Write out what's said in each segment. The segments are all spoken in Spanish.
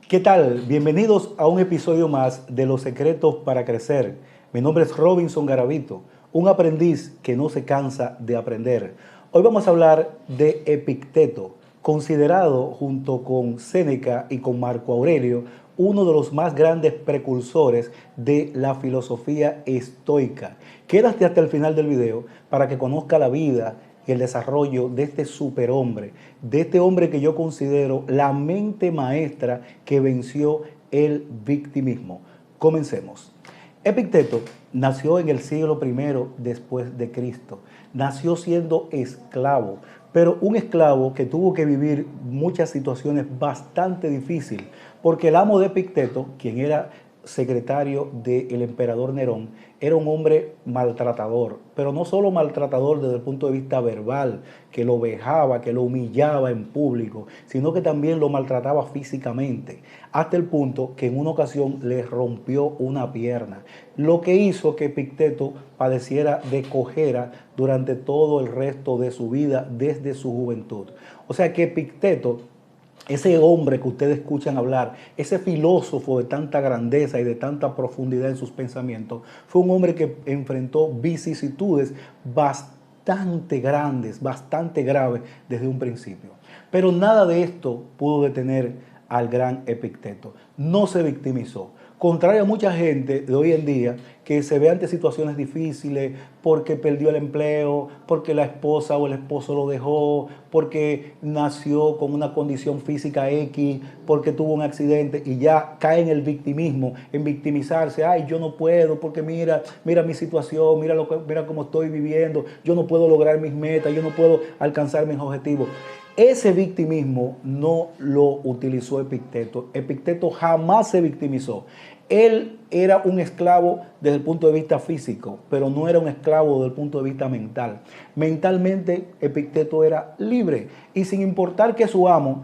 ¿Qué tal? Bienvenidos a un episodio más de Los Secretos para Crecer. Mi nombre es Robinson Garavito, un aprendiz que no se cansa de aprender. Hoy vamos a hablar de Epicteto, considerado junto con Séneca y con Marco Aurelio uno de los más grandes precursores de la filosofía estoica. Quédate hasta el final del video para que conozca la vida y el desarrollo de este superhombre, de este hombre que yo considero la mente maestra que venció el victimismo. Comencemos. Epicteto nació en el siglo I después de Cristo. Nació siendo esclavo, pero un esclavo que tuvo que vivir muchas situaciones bastante difíciles, porque el amo de Epicteto, quien era secretario del emperador Nerón, era un hombre maltratador, pero no solo maltratador desde el punto de vista verbal, que lo vejaba, que lo humillaba en público, sino que también lo maltrataba físicamente, hasta el punto que en una ocasión le rompió una pierna, lo que hizo que Epicteto padeciera de cojera durante todo el resto de su vida desde su juventud. O sea que Epicteto, ese hombre que ustedes escuchan hablar, ese filósofo de tanta grandeza y de tanta profundidad en sus pensamientos, fue un hombre que enfrentó vicisitudes bastante grandes, bastante graves desde un principio. Pero nada de esto pudo detener al gran Epicteto. No se victimizó. Contrario a mucha gente de hoy en día que se ve ante situaciones difíciles porque perdió el empleo, porque la esposa o el esposo lo dejó, porque nació con una condición física X, porque tuvo un accidente y ya cae en el victimismo, en victimizarse. Ay, yo no puedo porque mira mi situación, mira cómo estoy viviendo, yo no puedo lograr mis metas, yo no puedo alcanzar mis objetivos. Ese victimismo no lo utilizó Epicteto. Epicteto jamás se victimizó. Él era un esclavo desde el punto de vista físico, pero no era un esclavo desde el punto de vista mental. Mentalmente, Epicteto era libre y sin importar que su amo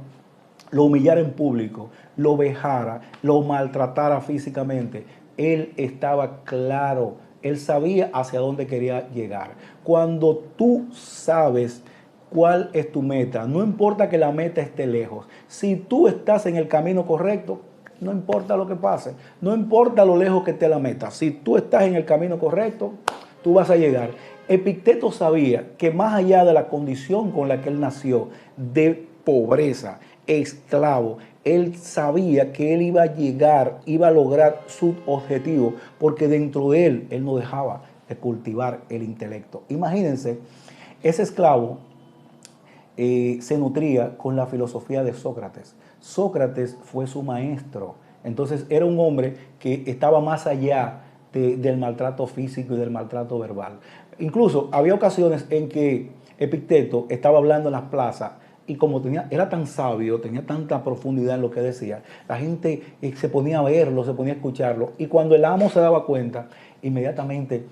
lo humillara en público, lo vejara, lo maltratara físicamente, él estaba claro, él sabía hacia dónde quería llegar. Cuando tú sabes cuál es tu meta, no importa que la meta esté lejos, si tú estás en el camino correcto, no importa lo que pase, no importa lo lejos que esté la meta, si tú estás en el camino correcto, tú vas a llegar. Epicteto sabía que más allá de la condición con la que él nació, de pobreza, esclavo, él sabía que él iba a llegar, iba a lograr su objetivo, porque dentro de él no dejaba de cultivar el intelecto. Imagínense, ese esclavo se nutría con la filosofía de Sócrates. Sócrates fue su maestro. Entonces era un hombre que estaba más allá del maltrato físico y del maltrato verbal. Incluso había ocasiones en que Epicteto estaba hablando en las plazas y como era tan sabio, tenía tanta profundidad en lo que decía, la gente se ponía a verlo, se ponía a escucharlo, y cuando el amo se daba cuenta, inmediatamente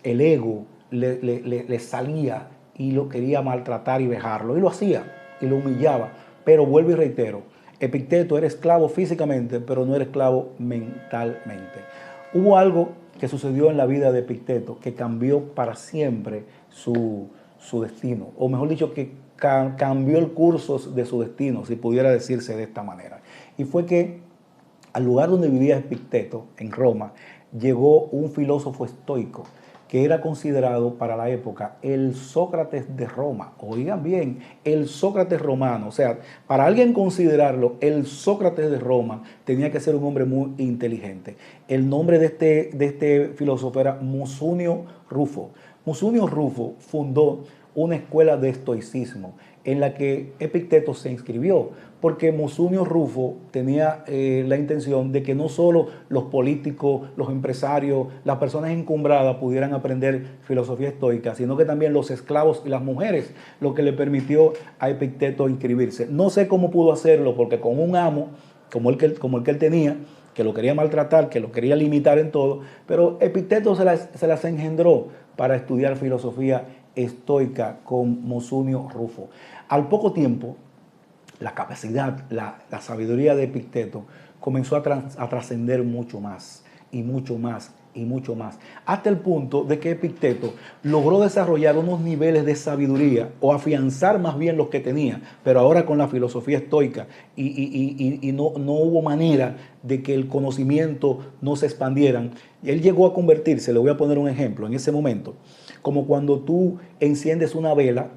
el ego le salía y lo quería maltratar y vejarlo, y lo hacía, y lo humillaba. Pero vuelvo y reitero, Epicteto era esclavo físicamente, pero no era esclavo mentalmente. Hubo algo que sucedió en la vida de Epicteto que cambió para siempre su destino, o mejor dicho, que cambió el curso de su destino, si pudiera decirse de esta manera. Y fue que al lugar donde vivía Epicteto, en Roma, llegó un filósofo estoico que era considerado para la época el Sócrates de Roma. Oigan bien, el Sócrates romano. O sea, para alguien considerarlo el Sócrates de Roma, tenía que ser un hombre muy inteligente. El nombre de este filósofo era Musonio Rufo. Musonio Rufo fundó una escuela de estoicismo en la que Epicteto se inscribió, porque Musonio Rufo tenía la intención de que no solo los políticos, los empresarios, las personas encumbradas pudieran aprender filosofía estoica, sino que también los esclavos y las mujeres, lo que le permitió a Epicteto inscribirse. No sé cómo pudo hacerlo, porque con un amo como el que él tenía, que lo quería maltratar, que lo quería limitar en todo, pero Epicteto se las engendró para estudiar filosofía estoica con Musonio Rufo. Al poco tiempo, la capacidad, la sabiduría de Epicteto comenzó a trascender mucho más. y mucho más, y mucho más. Hasta el punto de que Epicteto logró desarrollar unos niveles de sabiduría, o afianzar más bien los que tenía, pero ahora con la filosofía estoica, y no hubo manera de que el conocimiento no se expandieran. Él llegó a convertirse, le voy a poner un ejemplo, en ese momento, como cuando tú enciendes una vela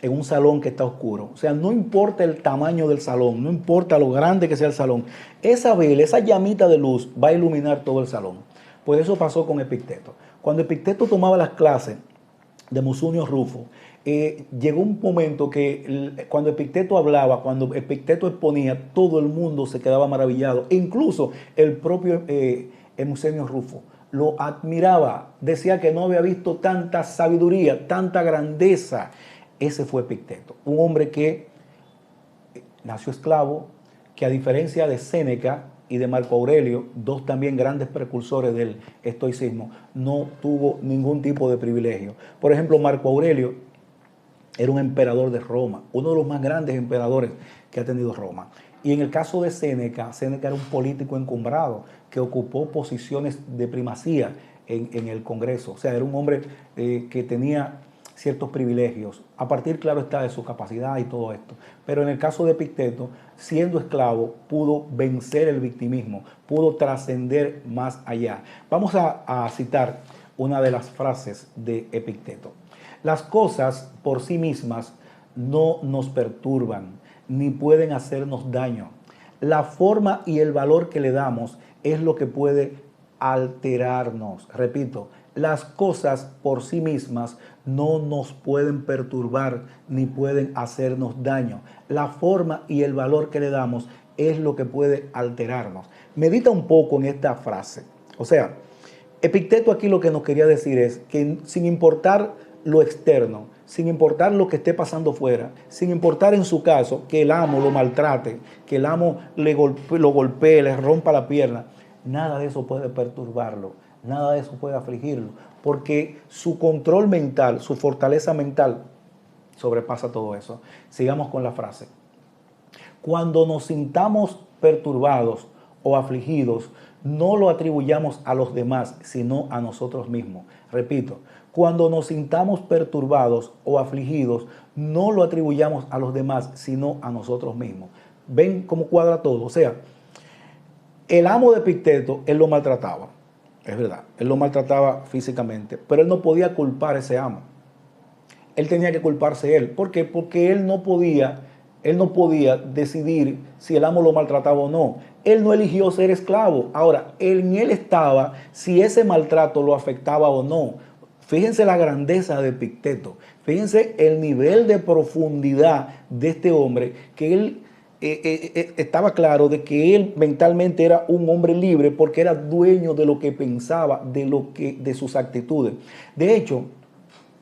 en un salón que está oscuro. O sea, no importa el tamaño del salón, no importa lo grande que sea el salón, esa vela, esa llamita de luz va a iluminar todo el salón. Pues eso pasó con Epicteto. Cuando Epicteto tomaba las clases de Musonio Rufo, llegó un momento que cuando Epicteto hablaba, cuando Epicteto exponía, todo el mundo se quedaba maravillado. E incluso el propio Musonio Rufo lo admiraba, decía que no había visto tanta sabiduría, tanta grandeza. Ese fue Epicteto, un hombre que nació esclavo, que a diferencia de Séneca y de Marco Aurelio, dos también grandes precursores del estoicismo, no tuvo ningún tipo de privilegio. Por ejemplo, Marco Aurelio era un emperador de Roma, uno de los más grandes emperadores que ha tenido Roma. Y en el caso de Séneca, Séneca era un político encumbrado que ocupó posiciones de primacía en el Congreso. O sea, era un hombre que tenía ciertos privilegios, a partir, claro está, de su capacidad y todo esto. Pero en el caso de Epicteto, siendo esclavo, pudo vencer el victimismo, pudo trascender más allá. Vamos a citar una de las frases de Epicteto. Las cosas por sí mismas no nos perturban, ni pueden hacernos daño. La forma y el valor que le damos es lo que puede alterarnos. Repito, las cosas por sí mismas no nos pueden perturbar ni pueden hacernos daño. La forma y el valor que le damos es lo que puede alterarnos. Medita un poco en esta frase. O sea, Epicteto aquí lo que nos quería decir es que sin importar lo externo, sin importar lo que esté pasando fuera, sin importar en su caso que el amo lo maltrate, que el amo lo golpee, le rompa la pierna, nada de eso puede perturbarlo, nada de eso puede afligirlo, porque su control mental, su fortaleza mental sobrepasa todo eso. Sigamos con la frase. Cuando nos sintamos perturbados o afligidos, no lo atribuyamos a los demás, sino a nosotros mismos. Repito, cuando nos sintamos perturbados o afligidos, no lo atribuyamos a los demás, sino a nosotros mismos. ¿Ven cómo cuadra todo? O sea, el amo de Epicteto, él lo maltrataba, es verdad, él lo maltrataba físicamente, pero él no podía culpar a ese amo. Él tenía que culparse él. ¿Por qué? Porque él no podía decidir si el amo lo maltrataba o no. Él no eligió ser esclavo. Ahora, en él estaba si ese maltrato lo afectaba o no. Fíjense la grandeza de Epicteto. Fíjense el nivel de profundidad de este hombre, que él estaba claro de que él mentalmente era un hombre libre porque era dueño de lo que pensaba, de sus actitudes. De hecho,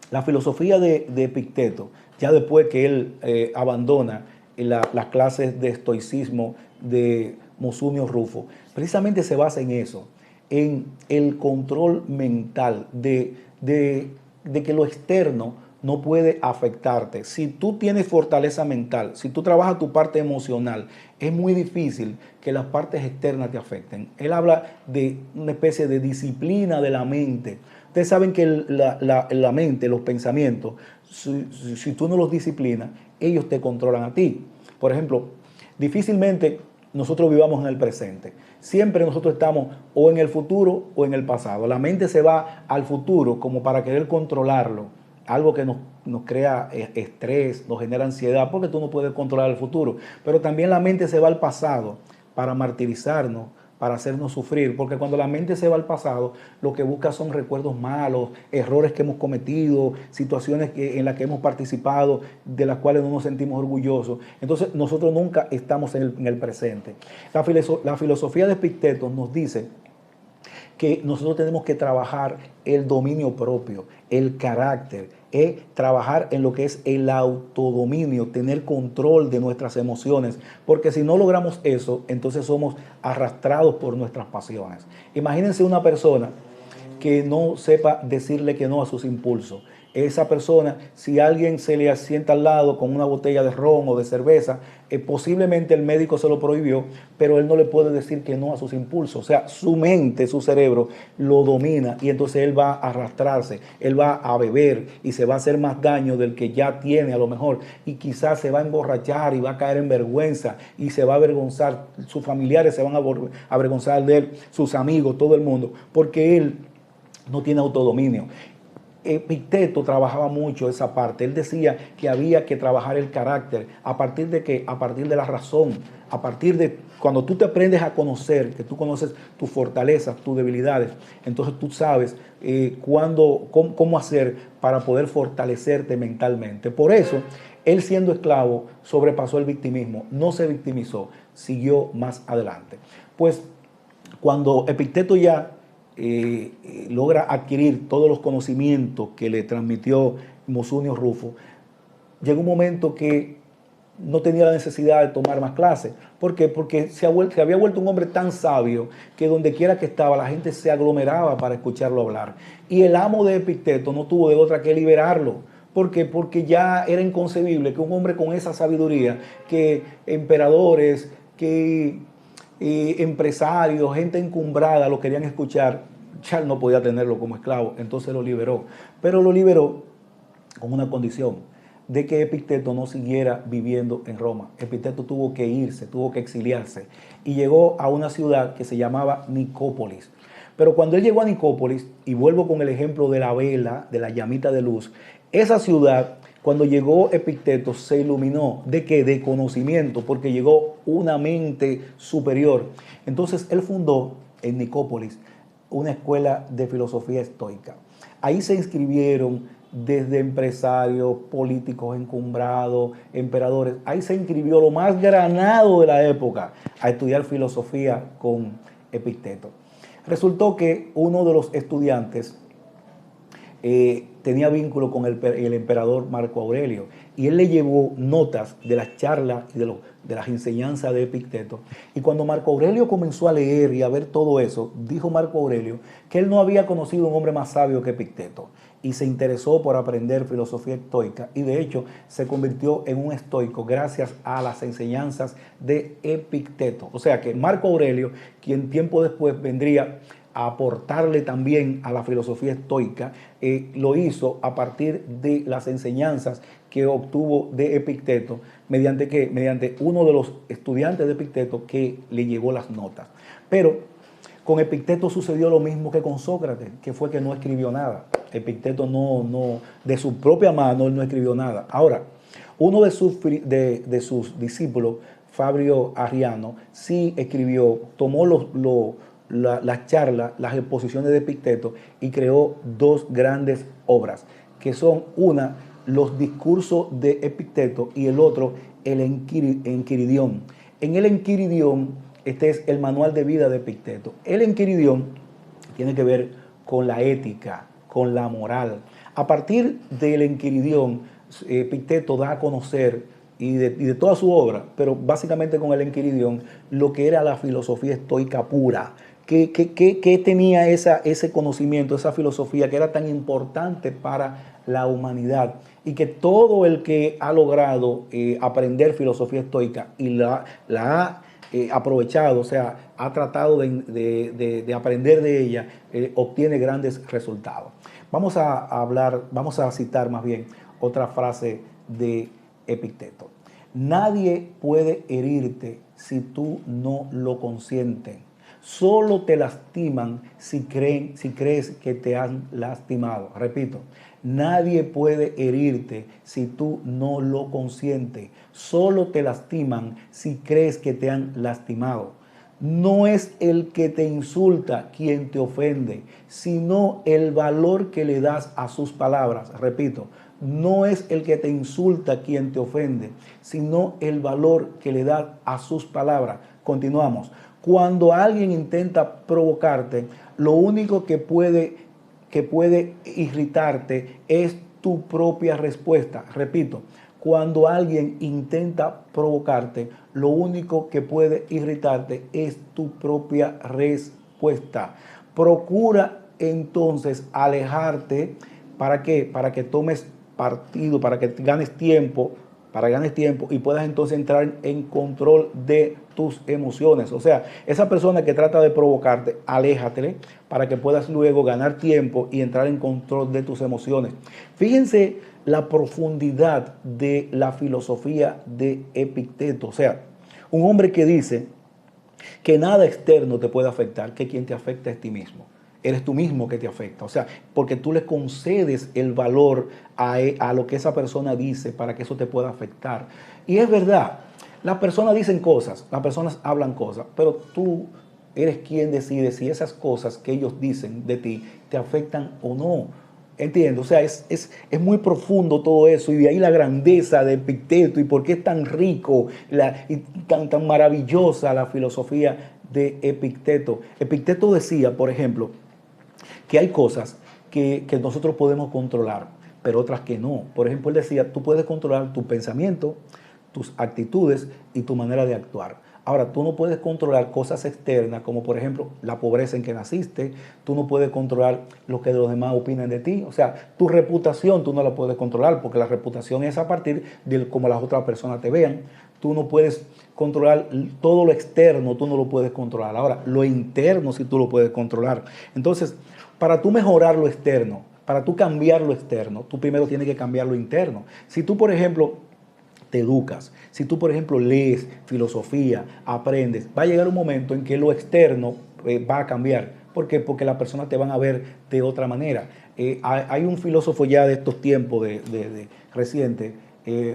la filosofía de Epicteto, ya después que él abandona las clases de estoicismo de Musonio Rufo, precisamente se basa en eso, en el control mental de que lo externo no puede afectarte. Si tú tienes fortaleza mental, si tú trabajas tu parte emocional, es muy difícil que las partes externas te afecten. Él habla de una especie de disciplina de la mente. Ustedes saben que la mente, los pensamientos, si tú no los disciplinas, ellos te controlan a ti. Por ejemplo, difícilmente nosotros vivamos en el presente. Siempre nosotros estamos o en el futuro o en el pasado. La mente se va al futuro como para querer controlarlo. Algo que nos crea estrés, nos genera ansiedad, porque tú no puedes controlar el futuro. Pero también la mente se va al pasado para martirizarnos, para hacernos sufrir, porque cuando la mente se va al pasado, lo que busca son recuerdos malos, errores que hemos cometido, situaciones en las que hemos participado, de las cuales no nos sentimos orgullosos. Entonces nosotros nunca estamos en el presente. La filosofía de Epicteto nos dice que nosotros tenemos que trabajar el dominio propio, el carácter, trabajar en lo que es el autodominio, tener control de nuestras emociones, porque si no logramos eso, entonces somos arrastrados por nuestras pasiones. Imagínense una persona que no sepa decirle que no a sus impulsos, Esa persona, si alguien se le asienta al lado con una botella de ron o de cerveza, posiblemente el médico se lo prohibió, pero él no le puede decir que no a sus impulsos. O sea, su mente, su cerebro lo domina y entonces él va a arrastrarse, él va a beber y se va a hacer más daño del que ya tiene a lo mejor, y quizás se va a emborrachar y va a caer en vergüenza y se va a avergonzar, sus familiares se van a avergonzar de él, sus amigos, todo el mundo, porque él no tiene autodominio. Epicteto trabajaba mucho esa parte. Él decía que había que trabajar el carácter. ¿A partir de qué? A partir de la razón. A partir de cuando tú te aprendes a conocer, que tú conoces tus fortalezas, tus debilidades, entonces tú sabes cómo hacer para poder fortalecerte mentalmente. Por eso, él siendo esclavo sobrepasó el victimismo. No se victimizó, siguió más adelante. Pues cuando Epicteto ya logra adquirir todos los conocimientos que le transmitió Musonio Rufo, llegó un momento que no tenía la necesidad de tomar más clases. ¿Por qué? Porque se había vuelto un hombre tan sabio que donde quiera que estaba la gente se aglomeraba para escucharlo hablar. Y el amo de Epicteto no tuvo de otra que liberarlo. ¿Por qué? Porque ya era inconcebible que un hombre con esa sabiduría, que emperadores, que empresarios, gente encumbrada lo querían escuchar, Charles no podía tenerlo como esclavo, entonces lo liberó. Pero lo liberó con una condición, de que Epicteto no siguiera viviendo en Roma. Epicteto tuvo que irse, tuvo que exiliarse y llegó a una ciudad que se llamaba Nicópolis. Pero cuando él llegó a Nicópolis, y vuelvo con el ejemplo de la vela, de la llamita de luz, esa ciudad, cuando llegó Epicteto, se iluminó. ¿De qué? De conocimiento, porque llegó una mente superior. Entonces él fundó en Nicópolis una escuela de filosofía estoica. Ahí se inscribieron desde empresarios, políticos encumbrados, emperadores. Ahí se inscribió lo más granado de la época a estudiar filosofía con Epicteto. Resultó que uno de los estudiantes tenía vínculo con el emperador Marco Aurelio, y él le llevó notas de las charlas y de las enseñanzas de Epicteto. Y cuando Marco Aurelio comenzó a leer y a ver todo eso, dijo Marco Aurelio que él no había conocido un hombre más sabio que Epicteto, y se interesó por aprender filosofía estoica, y de hecho se convirtió en un estoico gracias a las enseñanzas de Epicteto. O sea que Marco Aurelio, quien tiempo después vendría a aportarle también a la filosofía estoica, lo hizo a partir de las enseñanzas que obtuvo de Epicteto, mediante ¿qué? Mediante uno de los estudiantes de Epicteto que le llevó las notas. Pero con Epicteto sucedió lo mismo que con Sócrates, que fue que no escribió nada. Epicteto de su propia mano, él no escribió nada. Ahora, uno de sus discípulos, Fabio Arriano, sí escribió, tomó las charlas, las exposiciones de Epicteto y creó dos grandes obras, que son una, los discursos de Epicteto, y el otro, el Enquiridión. En el Enquiridión, este es el manual de vida de Epicteto. El Enquiridión tiene que ver con la ética, con la moral. A partir del Enquiridión, Epicteto da a conocer, y de toda su obra, pero básicamente con el Enquiridión, lo que era la filosofía estoica pura. ¿Qué tenía ese conocimiento, esa filosofía que era tan importante para la humanidad? Y que todo el que ha logrado aprender filosofía estoica y la ha aprovechado, o sea, ha tratado de aprender de ella, obtiene grandes resultados. Vamos a citar más bien otra frase de Epicteto. Nadie puede herirte si tú no lo consientes. Solo te lastiman si crees que te han lastimado. Repito, nadie puede herirte si tú no lo consientes. Solo te lastiman si crees que te han lastimado. No es el que te insulta quien te ofende, sino el valor que le das a sus palabras. Repito, no es el que te insulta quien te ofende, sino el valor que le das a sus palabras. Continuamos. Cuando alguien intenta provocarte, lo único que puede irritarte es tu propia respuesta. Repito, cuando alguien intenta provocarte, lo único que puede irritarte es tu propia respuesta. Procura entonces alejarte ¿Para qué? Para que tomes partido, para que ganes tiempo, y puedas entonces entrar en control de tus emociones. O sea, esa persona que trata de provocarte, aléjatele para que puedas luego ganar tiempo y entrar en control de tus emociones. Fíjense la profundidad de la filosofía de Epicteto. O sea, un hombre que dice que nada externo te puede afectar, que quien te afecta es ti mismo. Eres tú mismo que te afecta. O sea, porque tú le concedes el valor a lo que esa persona dice para que eso te pueda afectar. Y es verdad, las personas dicen cosas, las personas hablan cosas, pero tú eres quien decide si esas cosas que ellos dicen de ti te afectan o no. Entiendo, o sea, es muy profundo todo eso y de ahí la grandeza de Epicteto y por qué es tan rico y tan maravillosa la filosofía de Epicteto. Epicteto decía, por ejemplo, que hay cosas que nosotros podemos controlar, pero otras que no. Por ejemplo, él decía, tú puedes controlar tu pensamiento, tus actitudes y tu manera de actuar. Ahora, tú no puedes controlar cosas externas, como por ejemplo la pobreza en que naciste, tú no puedes controlar lo que los demás opinan de ti, o sea, tu reputación tú no la puedes controlar, porque la reputación es a partir de cómo las otras personas te vean. Tú no puedes controlar todo lo externo, tú no lo puedes controlar. Ahora, lo interno sí tú lo puedes controlar. Entonces, para tú mejorar lo externo, para tú cambiar lo externo, tú primero tienes que cambiar lo interno. Si tú, por ejemplo, te educas, si tú, por ejemplo, lees filosofía, aprendes, va a llegar un momento en que lo externo va a cambiar. ¿Por qué? Porque las personas te van a ver de otra manera. Hay un filósofo ya de estos tiempos, reciente,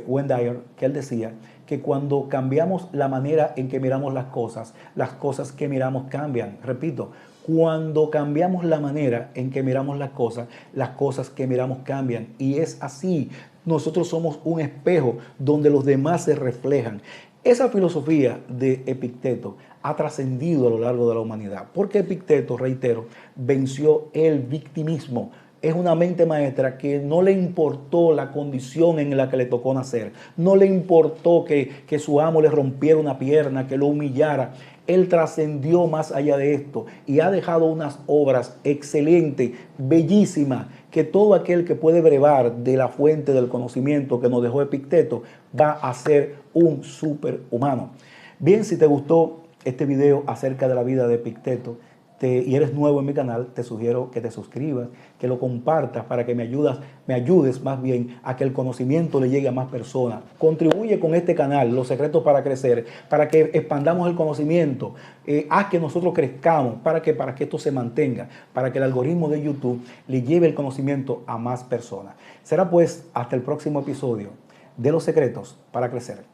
Wendayer, que él decía que cuando cambiamos la manera en que miramos las cosas que miramos cambian. Repito, cuando cambiamos la manera en que miramos las cosas que miramos cambian. Y es así. Nosotros somos un espejo donde los demás se reflejan. Esa filosofía de Epicteto ha trascendido a lo largo de la humanidad, porque Epicteto, reitero, venció el victimismo. Es una mente maestra que no le importó la condición en la que le tocó nacer, no le importó que su amo le rompiera una pierna, que lo humillara. Él trascendió más allá de esto y ha dejado unas obras excelentes, bellísimas, que todo aquel que puede brevar de la fuente del conocimiento que nos dejó Epicteto va a ser un superhumano. Bien, si te gustó este video acerca de la vida de Epicteto y eres nuevo en mi canal, te sugiero que te suscribas, que lo compartas para que me ayudes más bien a que el conocimiento le llegue a más personas. Contribuye con este canal, Los Secretos para Crecer, para que expandamos el conocimiento, haz que nosotros crezcamos, para que esto se mantenga, para que el algoritmo de YouTube le lleve el conocimiento a más personas. Será pues hasta el próximo episodio de Los Secretos para Crecer.